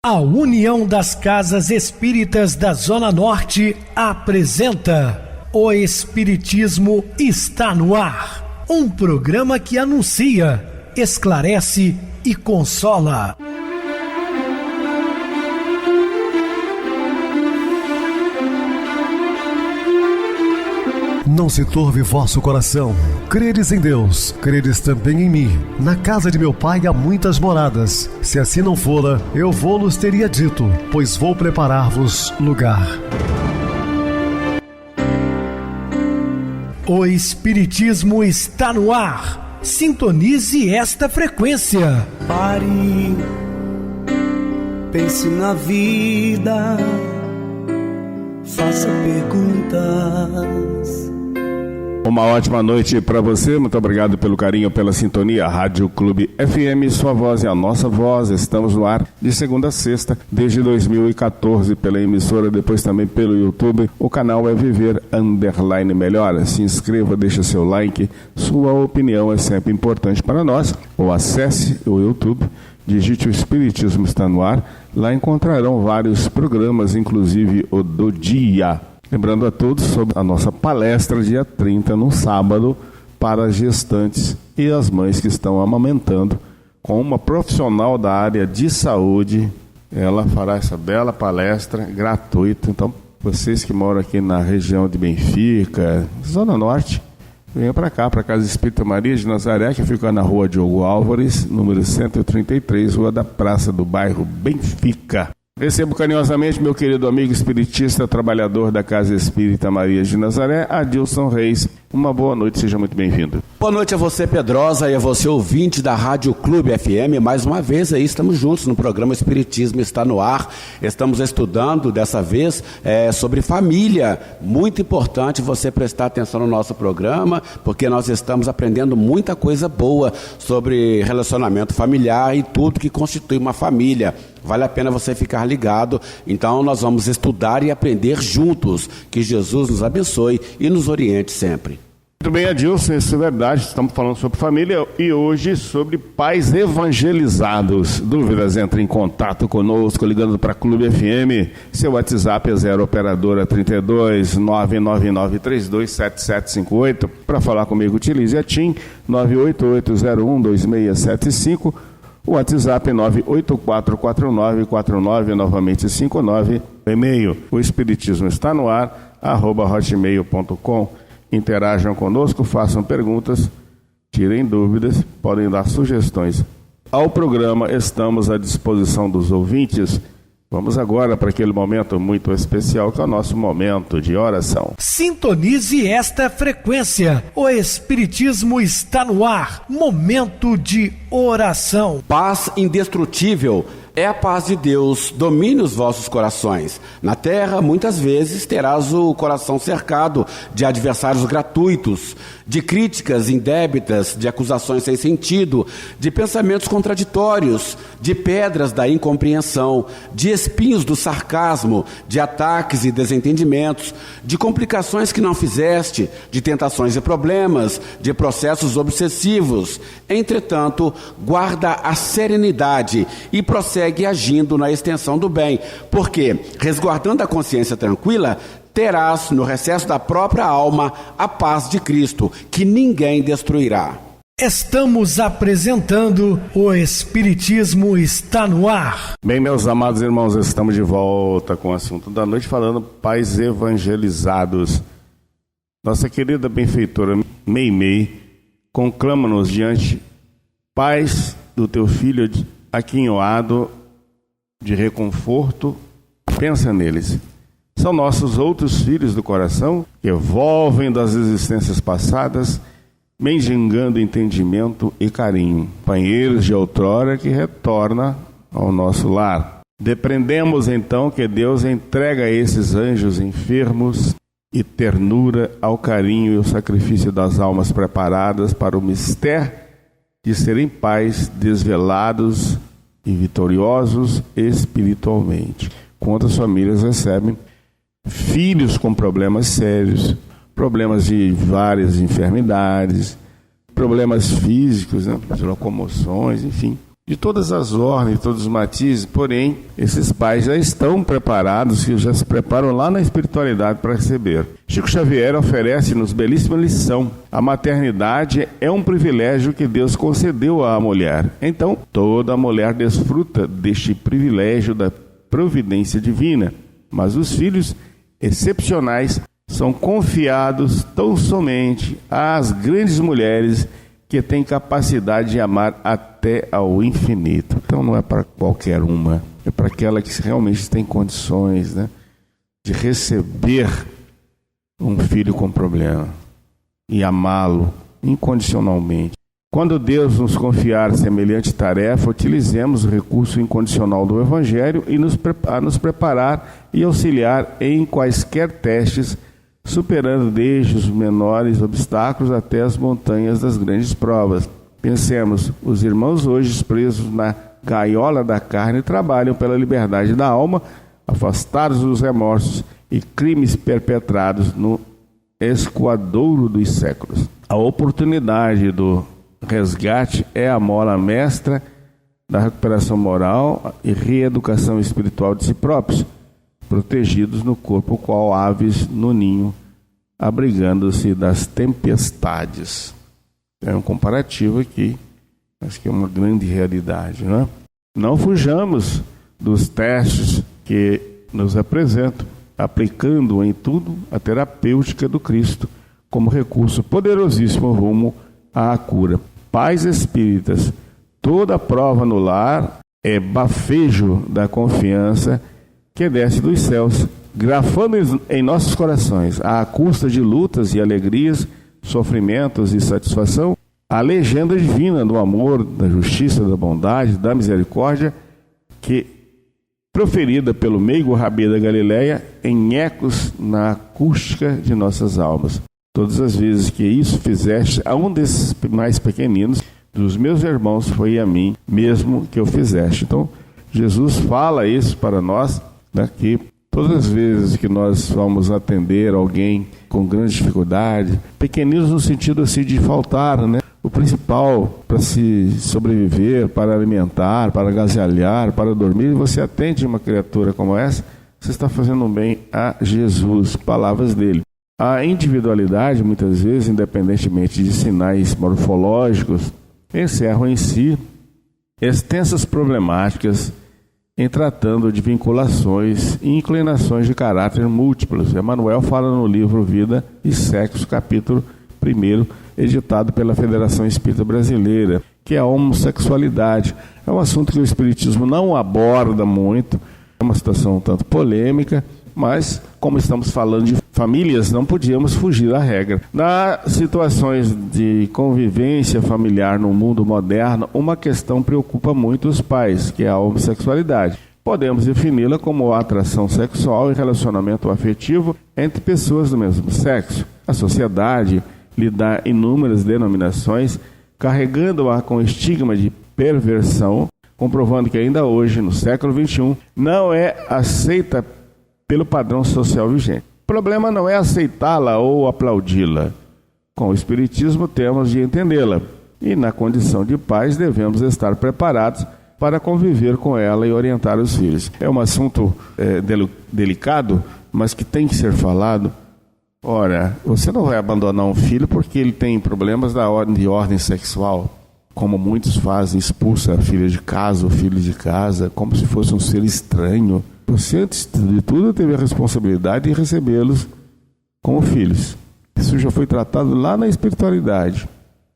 A União das Casas Espíritas da Zona Norte apresenta O Espiritismo está no ar, um programa que anuncia, esclarece e consola. Não se turve vosso coração. Credes em Deus, credes também em mim. Na casa de meu pai há muitas moradas. Se assim não fora, eu vou-los teria dito, pois vou preparar-vos lugar. O Espiritismo está no ar. Sintonize esta frequência. Pare, pense na vida, faça perguntas. Uma ótima noite para você, muito obrigado pelo carinho, pela sintonia. Rádio Clube FM, sua voz é a nossa voz. Estamos no ar de segunda a sexta, desde 2014, pela emissora, depois também pelo YouTube. O canal é Viver _ Melhor. Se inscreva, deixa seu like, sua opinião é sempre importante para nós. Ou acesse o YouTube, digite o Espiritismo está no ar, lá encontrarão vários programas, inclusive o do dia. Lembrando a todos sobre a nossa palestra dia 30, no sábado, para as gestantes e as mães que estão amamentando, com uma profissional da área de saúde. Ela fará essa bela palestra gratuita. Então, vocês que moram aqui na região de Benfica, Zona Norte, venham para cá, para a Casa Espírita Maria de Nazaré, que fica na rua Diogo Álvares, número 133, rua da Praça do bairro Benfica. Recebo carinhosamente meu querido amigo espiritista, trabalhador da Casa Espírita Maria de Nazaré, Adilson Reis. Uma boa noite, seja muito bem-vindo. Boa noite a você, Pedrosa, e a você, ouvinte da Rádio Clube FM. Mais uma vez aí estamos juntos no programa Espiritismo está no ar. Estamos estudando, dessa vez, sobre família. Muito importante você prestar atenção no nosso programa, porque nós estamos aprendendo muita coisa boa sobre relacionamento familiar e tudo que constitui uma família. Vale a pena você ficar ligado. Então nós vamos estudar e aprender juntos. Que Jesus nos abençoe e nos oriente sempre. Muito bem, Adilson, isso é verdade. Estamos falando sobre família e hoje sobre pais evangelizados. Dúvidas? Entre em contato conosco ligando para Clube FM. Seu WhatsApp é 0 operadora 32 999327758. Para falar comigo, utilize a TIM 988012675. O WhatsApp é 9844949, novamente 59. E-mail, o Espiritismo está no ar, @hotmail.com. Interajam conosco, façam perguntas, tirem dúvidas, podem dar sugestões ao programa. Estamos à disposição dos ouvintes. Vamos agora para aquele momento muito especial, que é o nosso momento de oração. Sintonize esta frequência. O Espiritismo está no ar. Momento de oração. Paz indestrutível é a paz de Deus, domine os vossos corações. Na terra, muitas vezes, terás o coração cercado de adversários gratuitos, de críticas indébitas, de acusações sem sentido, de pensamentos contraditórios, de pedras da incompreensão, de espinhos do sarcasmo, de ataques e desentendimentos, de complicações que não fizeste, de tentações e problemas, de processos obsessivos. Entretanto, guarda a serenidade e prossegue agindo na extensão do bem, porque, resguardando a consciência tranquila, terás no recesso da própria alma a paz de Cristo, que ninguém destruirá. Estamos apresentando O Espiritismo está no ar. Bem, meus amados irmãos, estamos de volta com o assunto da noite, falando pais evangelizados. Nossa querida benfeitora Meimei conclama-nos diante: pais do teu filho aquinhoado de reconforto, pensa neles. São nossos outros filhos do coração, que evolvem das existências passadas, mendigando entendimento e carinho. Companheiros de outrora que retorna ao nosso lar. Depreendemos então que Deus entrega a esses anjos enfermos e ternura ao carinho e o sacrifício das almas preparadas para o mistério de serem pais desvelados e vitoriosos espiritualmente. Quantas famílias recebem filhos com problemas sérios, problemas de várias enfermidades, problemas físicos, de locomoções, enfim. de todas as ordens, de todos os matizes, porém, esses pais já estão preparados, já se preparam lá na espiritualidade para receber. Chico Xavier oferece-nos belíssima lição. A maternidade é um privilégio que Deus concedeu à mulher. Então, toda mulher desfruta deste privilégio da providência divina, mas os filhos excepcionais são confiados tão somente às grandes mulheres que têm capacidade de amar até ao infinito. Então não é para qualquer uma, é para aquela que realmente tem condições, né, de receber um filho com problema e amá-lo incondicionalmente. Quando Deus nos confiar semelhante tarefa, utilizemos o recurso incondicional do Evangelho e nos preparar e auxiliar em quaisquer testes, superando desde os menores obstáculos até as montanhas das grandes provas. Pensemos, os irmãos hoje presos na gaiola da carne trabalham pela liberdade da alma, afastados dos remorsos e crimes perpetrados no escoadouro dos séculos. A oportunidade do resgate é a mola mestra da recuperação moral e reeducação espiritual de si próprios, protegidos no corpo qual aves no ninho, abrigando-se das tempestades. É um comparativo aqui, acho que é uma grande realidade, não é? Não fujamos dos testes que nos apresentam, aplicando em tudo a terapêutica do Cristo como recurso poderosíssimo rumo à cura. Pais espíritas, toda prova no lar é bafejo da confiança que desce dos céus, grafando em nossos corações, à custa de lutas e alegrias, sofrimentos e satisfação, a legenda divina do amor, da justiça, da bondade, da misericórdia, que, proferida pelo meigo Rabi da Galileia, em ecos na acústica de nossas almas. Todas as vezes que isso fizeste a um desses mais pequeninos, dos meus irmãos, foi a mim mesmo que eu fizeste. Então, Jesus fala isso para nós, que todas as vezes que nós vamos atender alguém com grande dificuldade, pequeninos no sentido assim de faltar, né? O principal para se sobreviver, para alimentar, para agasalhar, para dormir, você atende uma criatura como essa, você está fazendo um bem a Jesus, palavras dele. A individualidade, muitas vezes, independentemente de sinais morfológicos, encerram em si extensas problemáticas em tratando de vinculações e inclinações de caráter múltiplos. Emmanuel fala no livro Vida e Sexo, capítulo 1, editado pela Federação Espírita Brasileira, que é a homossexualidade. É um assunto que o Espiritismo não aborda muito, é uma situação um tanto polêmica, mas como estamos falando de famílias, não podíamos fugir da regra. Nas situações de convivência familiar no mundo moderno, uma questão preocupa muito os pais, que é a homossexualidade. Podemos defini-la como a atração sexual e relacionamento afetivo entre pessoas do mesmo sexo. A sociedade lhe dá inúmeras denominações, carregando-a com estigma de perversão, comprovando que ainda hoje, no século XXI, não é aceita pelo padrão social vigente. O problema não é aceitá-la ou aplaudi-la. Com o Espiritismo temos de entendê-la. E na condição de pais devemos estar preparados para conviver com ela e orientar os filhos. É um assunto delicado, mas que tem que ser falado. Ora, você não vai abandonar um filho porque ele tem problemas de ordem sexual, como muitos fazem, expulsa a filha de casa, o filho de casa, como se fosse um ser estranho. Você, antes de tudo, teve a responsabilidade de recebê-los como filhos. Isso já foi tratado lá na espiritualidade.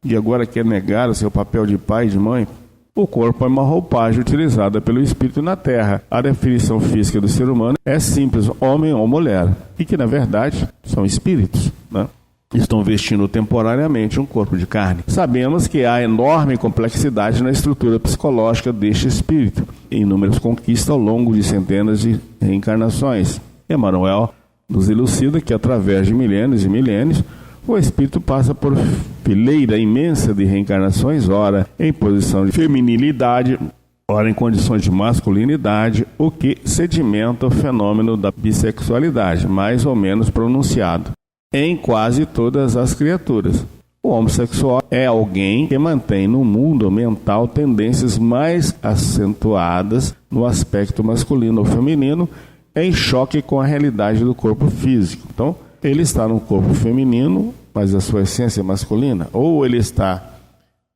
E agora quer negar o seu papel de pai e de mãe? O corpo é uma roupagem utilizada pelo espírito na Terra. A definição física do ser humano é simples, homem ou mulher. E que, na verdade, são espíritos, né? Estão vestindo temporariamente um corpo de carne. Sabemos que há enorme complexidade na estrutura psicológica deste espírito, e inúmeras conquistas ao longo de centenas de reencarnações. Emmanuel nos elucida que, através de milênios e milênios, o espírito passa por fileira imensa de reencarnações, ora em posição de feminilidade, ora em condições de masculinidade, o que sedimenta o fenômeno da bissexualidade, mais ou menos pronunciado em quase todas as criaturas. O homossexual é alguém que mantém no mundo mental tendências mais acentuadas no aspecto masculino ou feminino, em choque com a realidade do corpo físico. Então, ele está num corpo feminino, mas a sua essência é masculina, ou ele está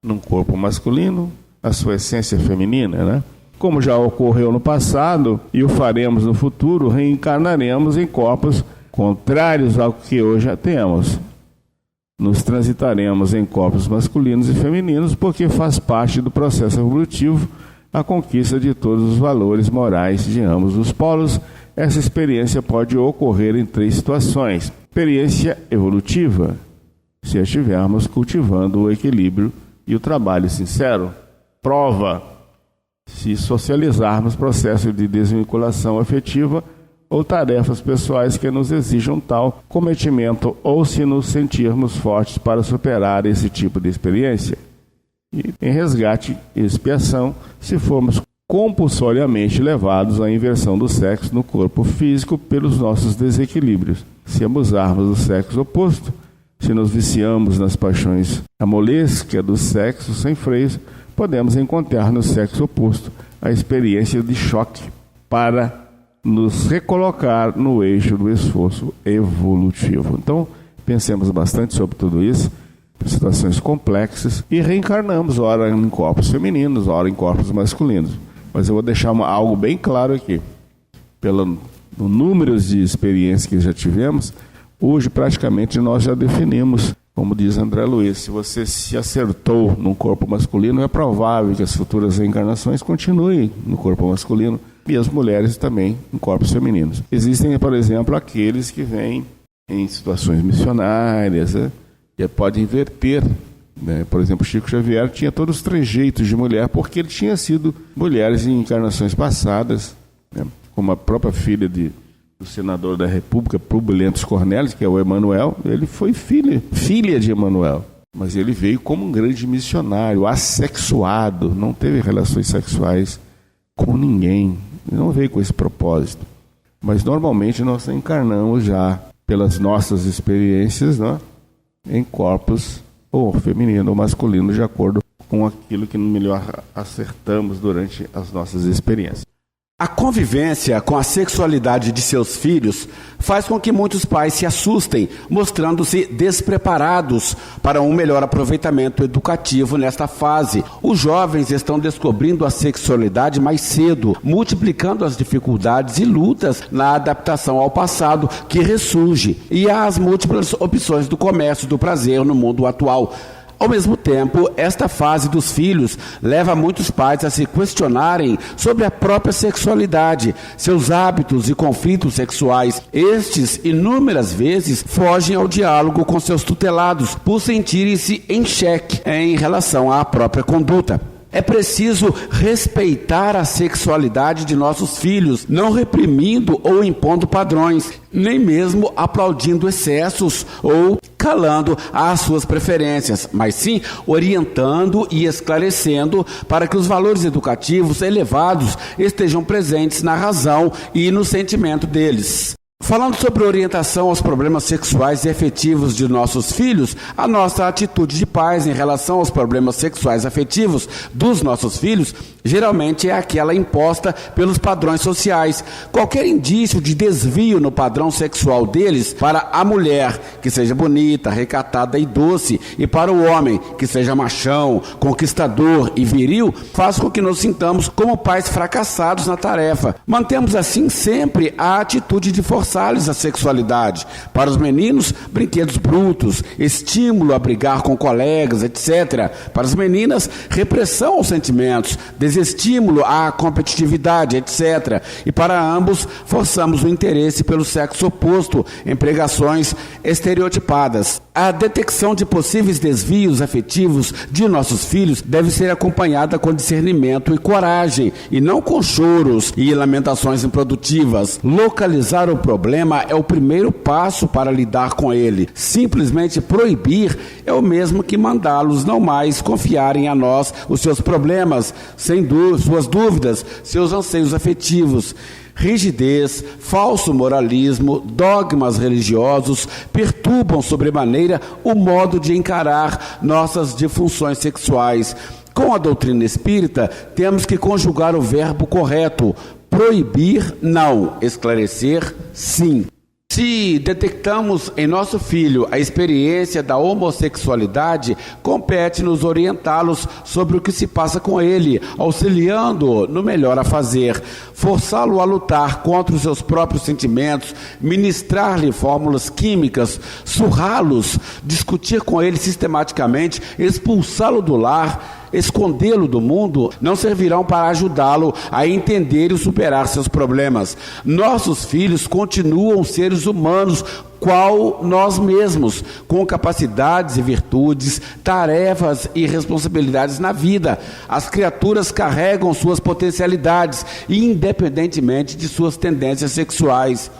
num corpo masculino, a sua essência é feminina, né? Como já ocorreu no passado e o faremos no futuro, reencarnaremos em corpos contrários ao que hoje temos. Nos transitaremos em corpos masculinos e femininos porque faz parte do processo evolutivo a conquista de todos os valores morais de ambos os polos. Essa experiência pode ocorrer em 3 situações. Experiência evolutiva, se estivermos cultivando o equilíbrio e o trabalho sincero. Prova, se socializarmos processo de desvinculação afetiva ou tarefas pessoais que nos exijam tal cometimento, ou se nos sentirmos fortes para superar esse tipo de experiência. E em resgate e expiação, se formos compulsoriamente levados à inversão do sexo no corpo físico pelos nossos desequilíbrios. Se abusarmos do sexo oposto, se nos viciamos nas paixões amolescas do sexo sem freios, podemos encontrar no sexo oposto a experiência de choque para nos recolocar no eixo do esforço evolutivo. Então, pensemos bastante sobre tudo isso, situações complexas, e reencarnamos, ora em corpos femininos, ora em corpos masculinos. Mas eu vou deixar algo bem claro aqui. Pelo número de experiências que já tivemos, hoje praticamente nós já definimos, como diz André Luiz, se você se acertou num corpo masculino, é provável que as futuras reencarnações continuem no corpo masculino, e as mulheres também em corpos femininos. Existem, por exemplo, aqueles que vêm em situações missionárias, e podem inverter, né? Por exemplo, Chico Xavier tinha todos os trejeitos de mulher, porque ele tinha sido mulheres em encarnações passadas, né? Como a própria filha do senador da República, Publientos Cornélios, que é o Emanuel, ele foi filha de Emanuel, mas ele veio como um grande missionário, assexuado, não teve relações sexuais com ninguém, não veio com esse propósito. Mas normalmente nós encarnamos já, pelas nossas experiências, né, em corpos ou feminino ou masculino, de acordo com aquilo que melhor acertamos durante as nossas experiências. A convivência com a sexualidade de seus filhos faz com que muitos pais se assustem, mostrando-se despreparados para um melhor aproveitamento educativo nesta fase. Os jovens estão descobrindo a sexualidade mais cedo, multiplicando as dificuldades e lutas na adaptação ao passado que ressurge e às múltiplas opções do comércio do prazer no mundo atual. Ao mesmo tempo, esta fase dos filhos leva muitos pais a se questionarem sobre a própria sexualidade, seus hábitos e conflitos sexuais. Estes, inúmeras vezes, fogem ao diálogo com seus tutelados por sentirem-se em xeque em relação à própria conduta. É preciso respeitar a sexualidade de nossos filhos, não reprimindo ou impondo padrões, nem mesmo aplaudindo excessos ou calando às suas preferências, mas sim orientando e esclarecendo para que os valores educativos elevados estejam presentes na razão e no sentimento deles. Falando sobre orientação aos problemas sexuais e afetivos de nossos filhos, a nossa atitude de pais em relação aos problemas sexuais e afetivos dos nossos filhos geralmente é aquela imposta pelos padrões sociais. Qualquer indício de desvio no padrão sexual deles, para a mulher que seja bonita, recatada e doce, e para o homem que seja machão, conquistador e viril, faz com que nos sintamos como pais fracassados na tarefa. Mantemos assim sempre a atitude de forçar-lhes a sexualidade. Para os meninos, brinquedos brutos, estímulo a brigar com colegas, etc. Para as meninas, repressão aos sentimentos, desestímulo à competitividade, etc. E para ambos, forçamos o interesse pelo sexo oposto em pregações estereotipadas. A detecção de possíveis desvios afetivos de nossos filhos deve ser acompanhada com discernimento e coragem, e não com choros e lamentações improdutivas. Localizar o problema é o primeiro passo para lidar com ele. Simplesmente proibir é o mesmo que mandá-los não mais confiarem a nós os seus problemas, suas dúvidas, seus anseios afetivos. Rigidez, falso moralismo, dogmas religiosos perturbam sobremaneira o modo de encarar nossas disfunções sexuais. Com a doutrina espírita, temos que conjugar o verbo correto: proibir, não; esclarecer, sim. Se detectamos em nosso filho a experiência da homossexualidade, compete-nos orientá-los sobre o que se passa com ele, auxiliando-o no melhor a fazer, forçá-lo a lutar contra os seus próprios sentimentos, ministrar-lhe fórmulas químicas, surrá-los, discutir com ele sistematicamente, expulsá-lo do lar, escondê-lo do mundo, não servirão para ajudá-lo a entender e superar seus problemas. Nossos filhos continuam seres humanos, qual nós mesmos, com capacidades e virtudes, tarefas e responsabilidades na vida. As criaturas carregam suas potencialidades, independentemente de suas tendências sexuais.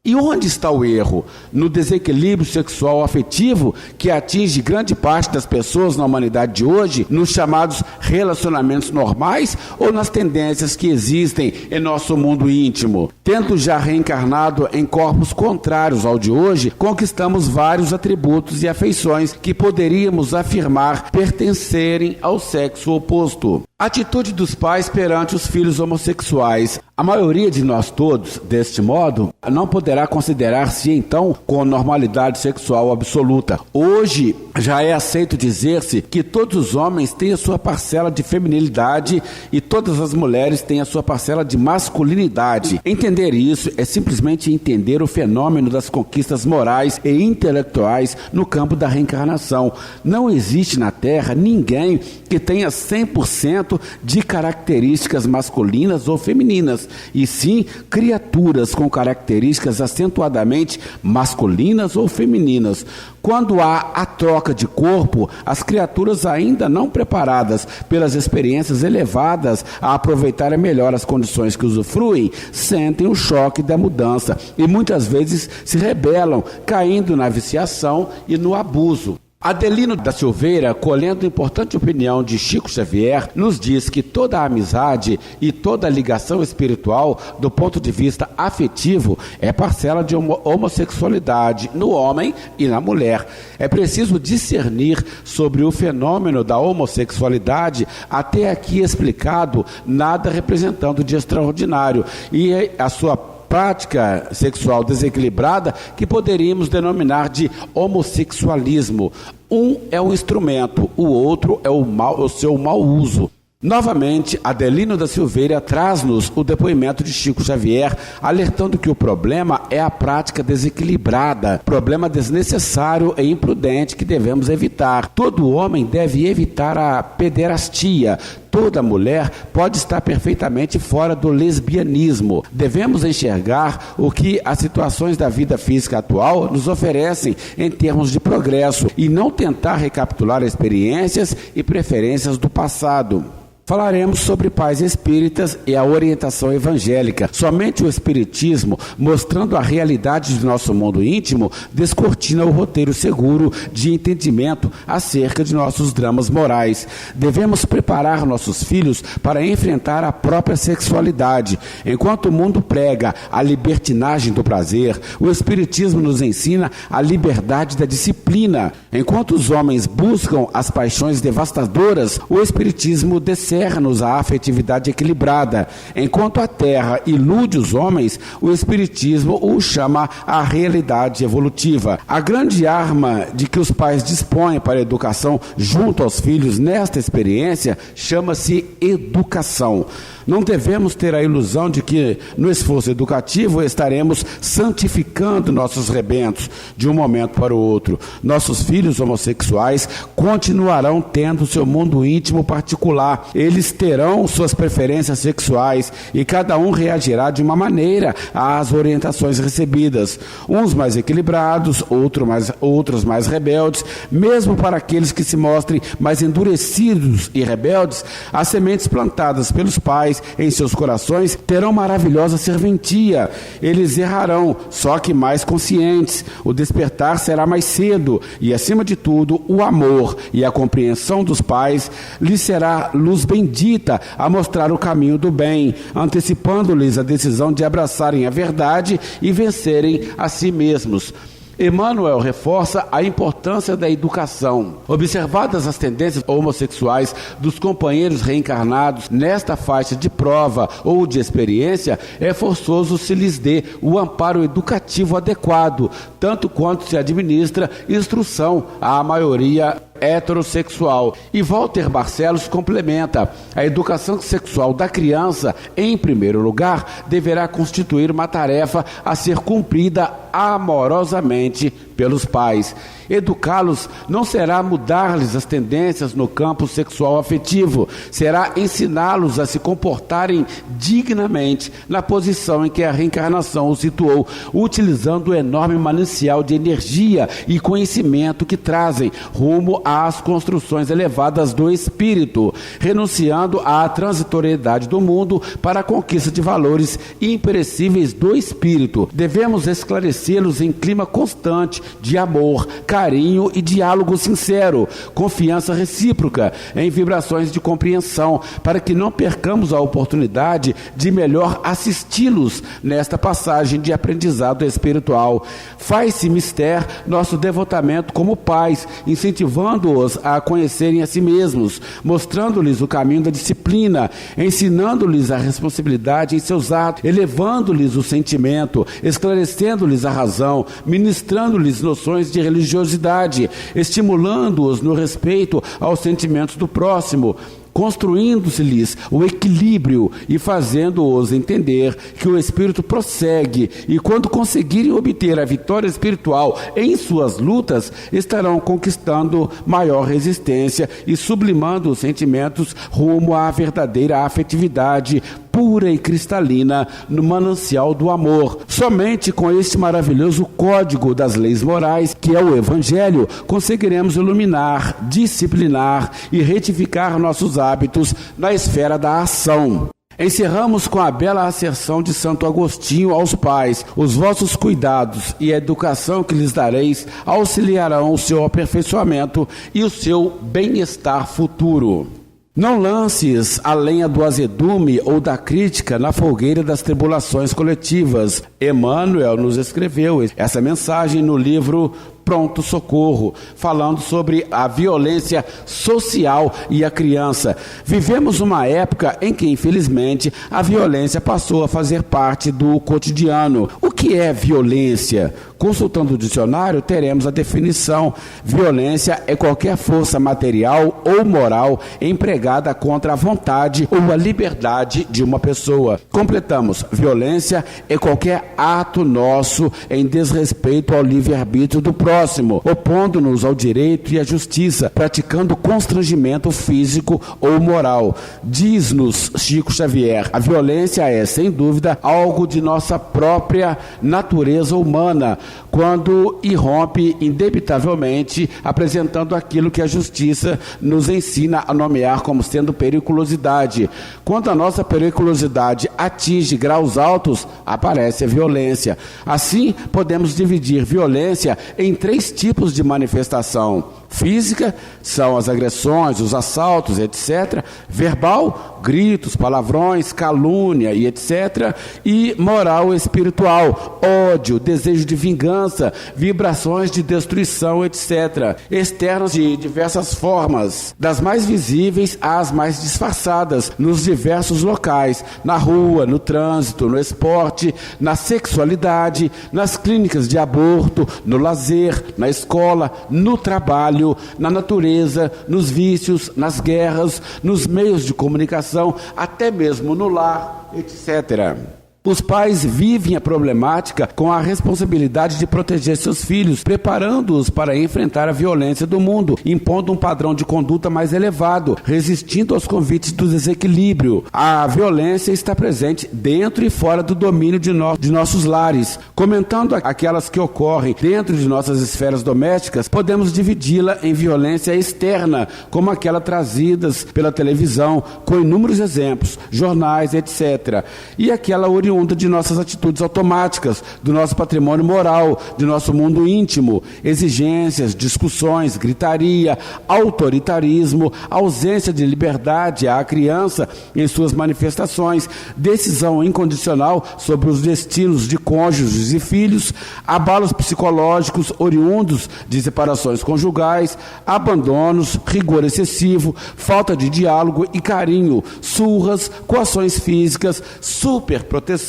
E onde está o erro? No desequilíbrio sexual afetivo que atinge grande parte das pessoas na humanidade de hoje, nos chamados relacionamentos normais, ou nas tendências que existem em nosso mundo íntimo? Tendo já reencarnado em corpos contrários ao de hoje, conquistamos vários atributos e afeições que poderíamos afirmar pertencerem ao sexo oposto. Atitude dos pais perante os filhos homossexuais. A maioria de nós todos, deste modo, não poderá considerar-se então com normalidade sexual absoluta. Hoje já é aceito dizer-se que todos os homens têm a sua parcela de feminilidade e todas as mulheres têm a sua parcela de masculinidade. Entender isso é simplesmente entender o fenômeno das conquistas morais e intelectuais no campo da reencarnação. Não existe na Terra ninguém que tenha 100% de características masculinas ou femininas, e sim criaturas com características acentuadamente masculinas ou femininas. Quando há a troca de corpo, as criaturas ainda não preparadas pelas experiências elevadas a aproveitarem melhor as condições que usufruem, sentem o choque da mudança e muitas vezes se rebelam, caindo na viciação e no abuso. Adelino da Silveira, colhendo importante opinião de Chico Xavier, nos diz que toda a amizade e toda a ligação espiritual, do ponto de vista afetivo, é parcela de homossexualidade no homem e na mulher. É preciso discernir sobre o fenômeno da homossexualidade, até aqui explicado, nada representando de extraordinário, e a sua prática sexual desequilibrada que poderíamos denominar de homossexualismo. Um é o instrumento, o outro é o seu mau uso. Novamente, Adelino da Silveira traz-nos o depoimento de Chico Xavier, alertando que o problema é a prática desequilibrada, problema desnecessário e imprudente que devemos evitar. Todo homem deve evitar a pederastia. Toda mulher pode estar perfeitamente fora do lesbianismo. Devemos enxergar o que as situações da vida física atual nos oferecem em termos de progresso e não tentar recapitular experiências e preferências do passado. Falaremos sobre pais espíritas e a orientação evangélica. Somente o espiritismo, mostrando a realidade do nosso mundo íntimo, descortina o roteiro seguro de entendimento acerca de nossos dramas morais. Devemos preparar nossos filhos para enfrentar a própria sexualidade. Enquanto o mundo prega a libertinagem do prazer, o espiritismo nos ensina a liberdade da disciplina. Enquanto os homens buscam as paixões devastadoras, o espiritismo descerra-nos a afetividade equilibrada. Enquanto a Terra ilude os homens, o Espiritismo o chama à realidade evolutiva. A grande arma de que os pais dispõem para a educação junto aos filhos nesta experiência chama-se educação. Não devemos ter a ilusão de que, no esforço educativo, estaremos santificando nossos rebentos de um momento para o outro. Nossos filhos homossexuais continuarão tendo seu mundo íntimo particular. Eles terão suas preferências sexuais e cada um reagirá de uma maneira às orientações recebidas. Uns mais equilibrados, outros mais rebeldes. Mesmo para aqueles que se mostrem mais endurecidos e rebeldes, as sementes plantadas pelos pais pais em seus corações terão maravilhosa serventia. Eles errarão, só que mais conscientes. O despertar será mais cedo e, acima de tudo, o amor e a compreensão dos pais lhes será luz bendita a mostrar o caminho do bem, antecipando-lhes a decisão de abraçarem a verdade e vencerem a si mesmos. Emmanuel reforça a importância da educação. Observadas as tendências homossexuais dos companheiros reencarnados nesta faixa de prova ou de experiência, é forçoso se lhes dê o amparo educativo adequado, tanto quanto se administra instrução à maioria heterossexual. E Walter Barcelos complementa: a educação sexual da criança, em primeiro lugar, deverá constituir uma tarefa a ser cumprida amorosamente pelos pais. Educá-los não será mudar-lhes as tendências no campo sexual afetivo, será ensiná-los a se comportarem dignamente na posição em que a reencarnação os situou, utilizando o enorme manancial de energia e conhecimento que trazem rumo às construções elevadas do espírito, renunciando à transitoriedade do mundo para a conquista de valores imperecíveis do espírito. Devemos esclarecê-los em clima constante de amor, carinho e diálogo sincero, confiança recíproca, em vibrações de compreensão, para que não percamos a oportunidade de melhor assisti-los nesta passagem de aprendizado espiritual. Faz-se mister nosso devotamento como pais, incentivando-os a conhecerem a si mesmos, mostrando-lhes o caminho da disciplina, ensinando-lhes a responsabilidade em seus atos, elevando-lhes o sentimento, esclarecendo-lhes a razão, ministrando-lhes noções de religiosidade, estimulando-os no respeito aos sentimentos do próximo, construindo-se-lhes o equilíbrio e fazendo-os entender que o espírito prossegue, e quando conseguirem obter a vitória espiritual em suas lutas, estarão conquistando maior resistência e sublimando os sentimentos rumo à verdadeira afetividade pura e cristalina no manancial do amor. Somente com este maravilhoso código das leis morais, que é o Evangelho, conseguiremos iluminar, disciplinar e retificar nossos hábitos na esfera da ação. Encerramos com a bela asserção de Santo Agostinho aos pais: os vossos cuidados e a educação que lhes dareis auxiliarão o seu aperfeiçoamento e o seu bem-estar futuro. Não lances a lenha do azedume ou da crítica na fogueira das tribulações coletivas. Emmanuel nos escreveu essa mensagem no livro Pronto Socorro, falando sobre a violência social e a criança. Vivemos uma época em que, infelizmente, a violência passou a fazer parte do cotidiano. O que é violência? Consultando o dicionário, teremos a definição: violência é qualquer força material ou moral empregada contra a vontade ou a liberdade de uma pessoa. Completamos: violência é qualquer ato nosso em desrespeito ao livre-arbítrio do próximo, opondo-nos ao direito e à justiça, praticando constrangimento físico ou moral. Diz-nos Chico Xavier: a violência é, sem dúvida, algo de nossa própria natureza humana, quando irrompe indebitavelmente, apresentando aquilo que a justiça nos ensina a nomear como sendo periculosidade. Quando a nossa periculosidade atinge graus altos, aparece a violência. Assim, podemos dividir violência em 3 tipos de manifestação. Física, são as agressões, os assaltos, etc. Verbal, gritos, palavrões, calúnia e etc. E moral espiritual, ódio, desejo de vingança, vibrações de destruição, etc. Externas de diversas formas, das mais visíveis às mais disfarçadas, nos diversos locais, na rua, no trânsito, no esporte, na sexualidade, nas clínicas de aborto, no lazer, na escola, no trabalho, na natureza, nos vícios, nas guerras, nos meios de comunicação, até mesmo no lar, etc. Os pais vivem a problemática com a responsabilidade de proteger seus filhos, preparando-os para enfrentar a violência do mundo, impondo um padrão de conduta mais elevado, resistindo aos convites do desequilíbrio. A violência está presente dentro e fora do domínio de nossos lares. Comentando aquelas que ocorrem dentro de nossas esferas domésticas, podemos dividi-la em violência externa, como aquela trazidas pela televisão, com inúmeros exemplos, jornais, etc. E aquela oriunda de nossas atitudes automáticas, do nosso patrimônio moral, de nosso mundo íntimo, exigências, discussões, gritaria, autoritarismo, ausência de liberdade à criança em suas manifestações, decisão incondicional sobre os destinos de cônjuges e filhos, abalos psicológicos oriundos de separações conjugais, abandonos, rigor excessivo, falta de diálogo e carinho, surras, coações físicas, superproteção,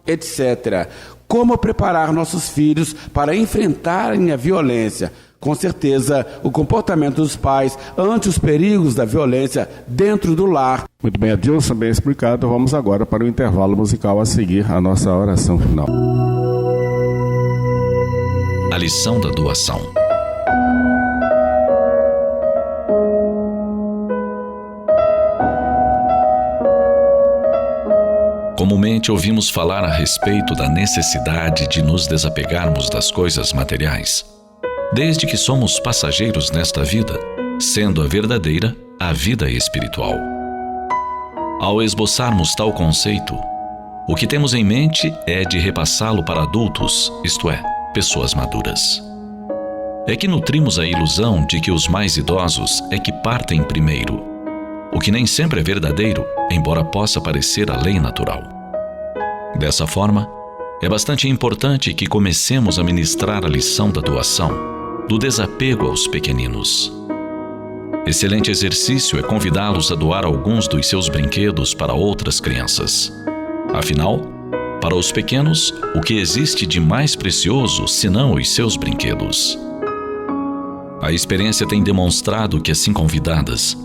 etc. Como preparar nossos filhos para enfrentarem a violência? Com certeza, o comportamento dos pais ante os perigos da violência dentro do lar. Muito bem, Adilson, bem explicado. Vamos agora para o intervalo musical a seguir a nossa oração final. A lição da doação. Comumente ouvimos falar a respeito da necessidade de nos desapegarmos das coisas materiais, desde que somos passageiros nesta vida, sendo a verdadeira a vida espiritual. Ao esboçarmos tal conceito, o que temos em mente é de repassá-lo para adultos, isto é, pessoas maduras. É que nutrimos a ilusão de que os mais idosos é que partem primeiro, o que nem sempre é verdadeiro, embora possa parecer a lei natural. Dessa forma, é bastante importante que comecemos a ministrar a lição da doação, do desapego aos pequeninos. Excelente exercício é convidá-los a doar alguns dos seus brinquedos para outras crianças. Afinal, para os pequenos, o que existe de mais precioso senão os seus brinquedos? A experiência tem demonstrado que, assim convidadas,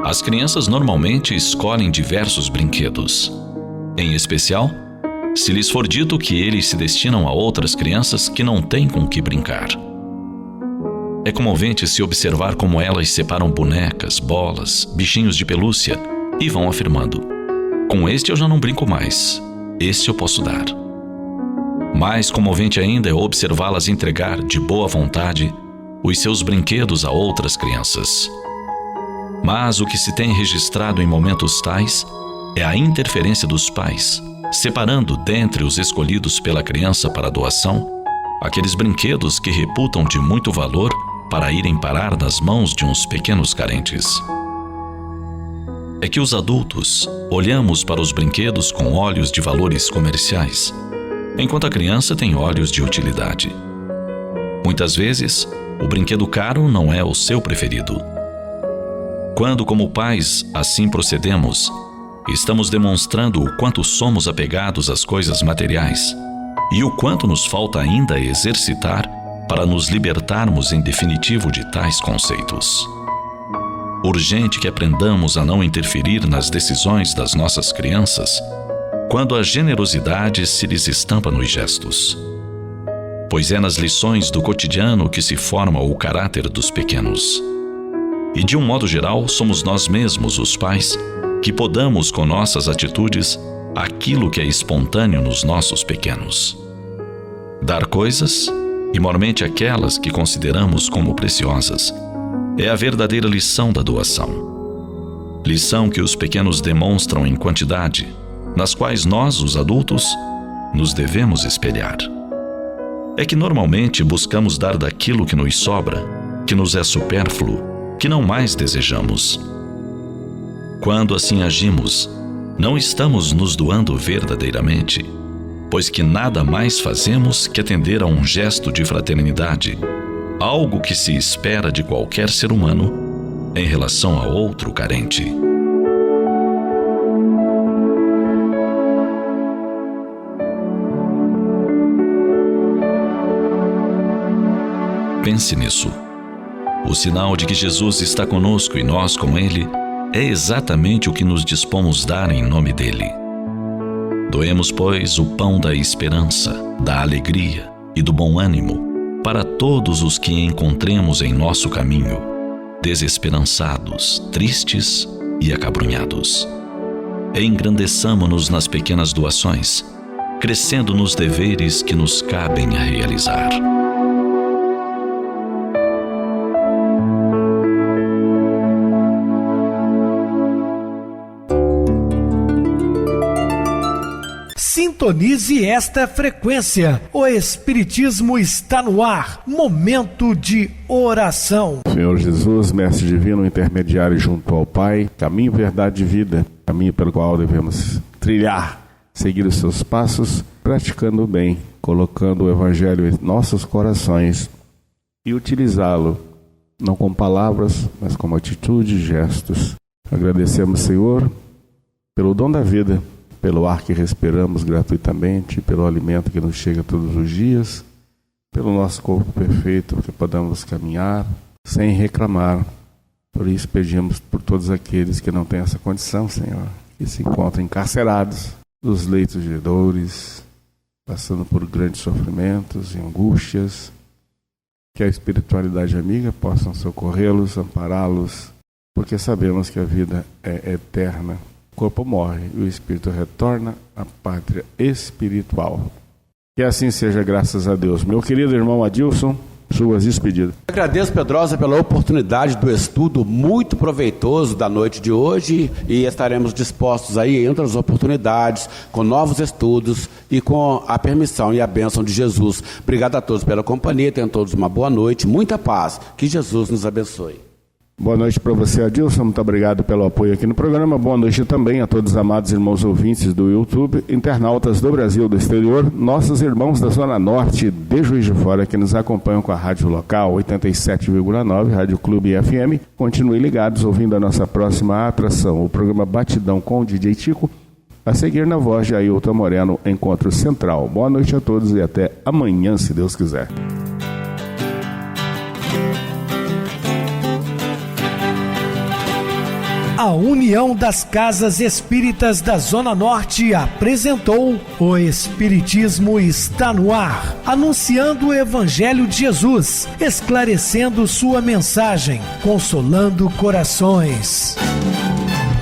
as crianças normalmente escolhem diversos brinquedos. Em especial, se lhes for dito que eles se destinam a outras crianças que não têm com que brincar. É comovente se observar como elas separam bonecas, bolas, bichinhos de pelúcia e vão afirmando: com este eu já não brinco mais, este eu posso dar. Mais comovente ainda é observá-las entregar, de boa vontade, os seus brinquedos a outras crianças. Mas o que se tem registrado em momentos tais é a interferência dos pais, separando dentre os escolhidos pela criança para doação aqueles brinquedos que reputam de muito valor para irem parar nas mãos de uns pequenos carentes. É que os adultos olhamos para os brinquedos com olhos de valores comerciais, enquanto a criança tem olhos de utilidade. Muitas vezes, o brinquedo caro não é o seu preferido. Quando, como pais, assim procedemos, estamos demonstrando o quanto somos apegados às coisas materiais e o quanto nos falta ainda exercitar para nos libertarmos em definitivo de tais conceitos. Urgente que aprendamos a não interferir nas decisões das nossas crianças quando a generosidade se lhes estampa nos gestos, pois é nas lições do cotidiano que se forma o caráter dos pequenos. E de um modo geral, somos nós mesmos, os pais, que podamos com nossas atitudes aquilo que é espontâneo nos nossos pequenos. Dar coisas, e mormente aquelas que consideramos como preciosas, é a verdadeira lição da doação. Lição que os pequenos demonstram em quantidade, nas quais nós, os adultos, nos devemos espelhar. É que normalmente buscamos dar daquilo que nos sobra, que nos é supérfluo, que não mais desejamos. Quando assim agimos, não estamos nos doando verdadeiramente, pois que nada mais fazemos que atender a um gesto de fraternidade, algo que se espera de qualquer ser humano em relação a outro carente. Pense nisso. O sinal de que Jesus está conosco e nós com Ele é exatamente o que nos dispomos dar em nome dele. Doemos, pois, o pão da esperança, da alegria e do bom ânimo para todos os que encontremos em nosso caminho, desesperançados, tristes e acabrunhados. Engrandeçamo-nos nas pequenas doações, crescendo nos deveres que nos cabem a realizar. Sintonize esta frequência. O Espiritismo está no ar. Momento de oração. Senhor Jesus, Mestre Divino, intermediário junto ao Pai, caminho, verdade e vida, caminho pelo qual devemos trilhar, seguir os seus passos, praticando o bem, colocando o Evangelho em nossos corações e utilizá-lo, não com palavras, mas como atitude e gestos. Agradecemos, Senhor, pelo dom da vida, pelo ar que respiramos gratuitamente, pelo alimento que nos chega todos os dias, pelo nosso corpo perfeito, que podamos caminhar sem reclamar. Por isso pedimos por todos aqueles que não têm essa condição, Senhor, que se encontram encarcerados nos leitos de dores, passando por grandes sofrimentos e angústias, que a espiritualidade amiga possa socorrê-los, ampará-los, porque sabemos que a vida é eterna. O corpo morre e o espírito retorna à pátria espiritual. Que assim seja, graças a Deus. Meu querido irmão Adilson, suas despedidas. Agradeço, Pedrosa, pela oportunidade do estudo muito proveitoso da noite de hoje, e estaremos dispostos aí, em outras oportunidades, com novos estudos e com a permissão e a bênção de Jesus. Obrigado a todos pela companhia, tenham todos uma boa noite, muita paz, que Jesus nos abençoe. Boa noite para você, Adilson. Muito obrigado pelo apoio aqui no programa. Boa noite também a todos os amados irmãos ouvintes do YouTube, internautas do Brasil e do exterior, nossos irmãos da Zona Norte de Juiz de Fora que nos acompanham com a rádio local 87,9, Rádio Clube FM. Continuem ligados ouvindo a nossa próxima atração, o programa Batidão com o DJ Tico, a seguir na voz de Ailton Moreno, Encontro Central. Boa noite a todos e até amanhã, se Deus quiser. A União das Casas Espíritas da Zona Norte apresentou O Espiritismo está no ar, anunciando o Evangelho de Jesus, esclarecendo sua mensagem, consolando corações.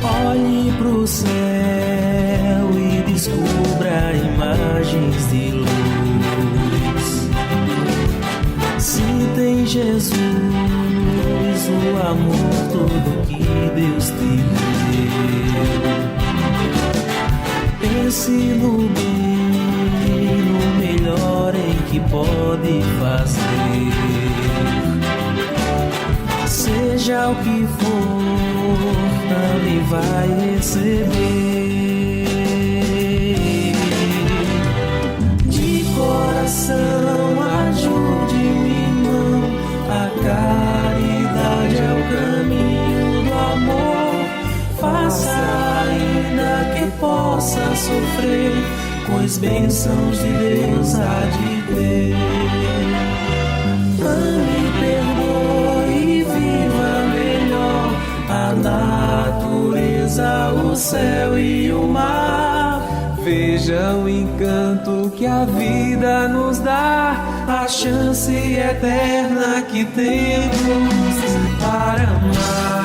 Olhe pro céu e descubra imagens de luz. Se tem Jesus, o amor todo que Deus te deu. Pense no bem, no melhor em que pode fazer. Seja o que for, também vai receber. De coração, ajude-me, irmão, a caridade é o caminho do amor. Faça ainda que possa sofrer, pois bênçãos de Deus há de ter. Ame, perdoe e viva melhor a natureza, o céu e o mar. Veja o encanto que a vida nos dá, a chance eterna que temos para amar.